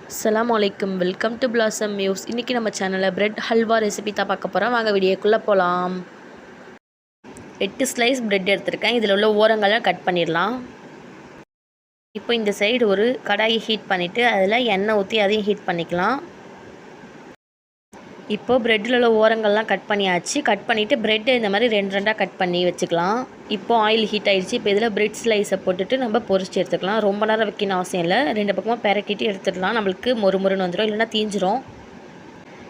அஸ்ஸலாமு அலைக்கும். Welcome to blossom news. இன்றைக்கி நம்ம சேனலில் பிரெட் ஹல்வா ரெசிபி தான் பார்க்க போகிறோம். வாங்க வீடியோக்குள்ளே போகலாம். 8 ஸ்லைஸ் பிரெட் எடுத்திருக்கேன். இதில் உள்ள ஓரங்களை கட் பண்ணிடலாம். இப்போ இந்த சைடு ஒரு கடாயை ஹீட் பண்ணிவிட்டு அதில் எண்ணெய் ஊற்றி அதையும் ஹீட் பண்ணிக்கலாம். இப்போது ப்ரெட்டில் உள்ள ஓரங்கள்லாம் கட் பண்ணியாச்சு. கட் பண்ணிவிட்டு ப்ரெட்டை இந்த மாதிரி ரெண்டாக கட் பண்ணி வச்சுக்கலாம். இப்போது ஆயில் ஹீட் ஆகிடுச்சு. இப்போ இதில் பிரெட் ஸ்லைஸை போட்டுட்டு நம்ம பொரிச்சு எடுத்துக்கலாம். ரொம்ப நேரம் வைக்கணும் அவசியம் இல்லை. 2 பக்கமும் பெரட்டிட்டு எடுத்துடலாம். நம்மளுக்கு மொறுமொறுன்னு வந்துடும், இல்லைனா தீஞ்சிரும்.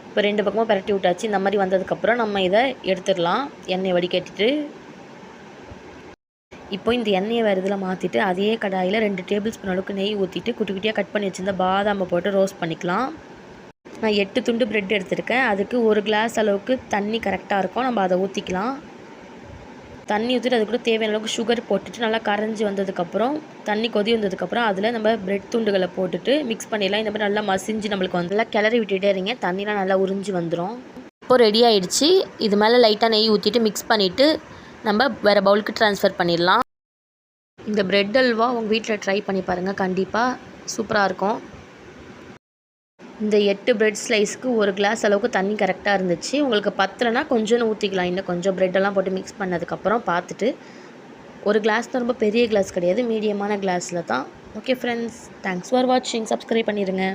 இப்போ 2 பக்கமும் பெரட்டி விட்டாச்சு. இந்த மாதிரி வந்ததுக்கப்புறம் நம்ம இதை எடுத்துடலாம். எண்ணெயை வடிகட்டிட்டு இப்போ இந்த எண்ணெயை வேறு இதில் மாற்றிட்டு அதே கடாயில் 2 டேபிள் ஸ்பூன் அளவுக்கு நெய் ஊற்றிட்டு குட்டி குட்டியாக கட் பண்ணி வச்சுருந்த பாதாமை போட்டு ரோஸ்ட் பண்ணிக்கலாம். நான் 8 துண்டு பிரெட் எடுத்திருக்கேன். அதுக்கு 1 கிளாஸ் அளவுக்கு தண்ணி கரெக்டாக இருக்கும். நம்ம அதை ஊற்றிக்கலாம். தண்ணி ஊற்றிட்டு அது கூட தேவையான அளவுக்கு சுகர் போட்டுட்டு நல்லா கரைஞ்சி வந்ததுக்கப்புறம் தண்ணி கொதி வந்ததுக்கப்புறம் அதில் நம்ம பிரெட் துண்டுகளை போட்டுட்டு மிக்ஸ் பண்ணிடலாம். இந்த மாதிரி நல்லா மசிஞ்சு நம்மளுக்கு வந்து நல்லா கிளறி விட்டுகிட்டே இருங்க. தண்ணிலாம் நல்லா உறிஞ்சி வந்துடும். இப்போது ரெடி ஆகிடுச்சு. இது மேலே லைட்டாக நெய் ஊற்றிட்டு மிக்ஸ் பண்ணிவிட்டு நம்ம வேறு பவுலுக்கு ட்ரான்ஸ்ஃபர் பண்ணிடலாம். இந்த பிரெட் அல்வா உங்கள் வீட்டில் ட்ரை பண்ணி பாருங்கள். கண்டிப்பாக சூப்பராக இருக்கும். இந்த 8 பிரெட் ஸ்லைஸ்க்கு 1 கிளாஸ் அளவுக்கு தண்ணி கரெக்டாக இருந்துச்சு. உங்களுக்கு பத்தலைன்னா கொஞ்சம் ஊற்றிக்கலாம். இன்னும் கொஞ்சம் ப்ரெட்டெல்லாம் போட்டு மிக்ஸ் பண்ணதுக்கப்புறம் பார்த்துட்டு 1 கிளாஸ் தான், ரொம்ப பெரிய கிளாஸ் கிடையாது, மீடியமான கிளாஸில் தான். ஓகே ஃப்ரெண்ட்ஸ், தேங்க்ஸ் ஃபார் வாட்சிங். சப்ஸ்கிரைப் பண்ணிடுங்க.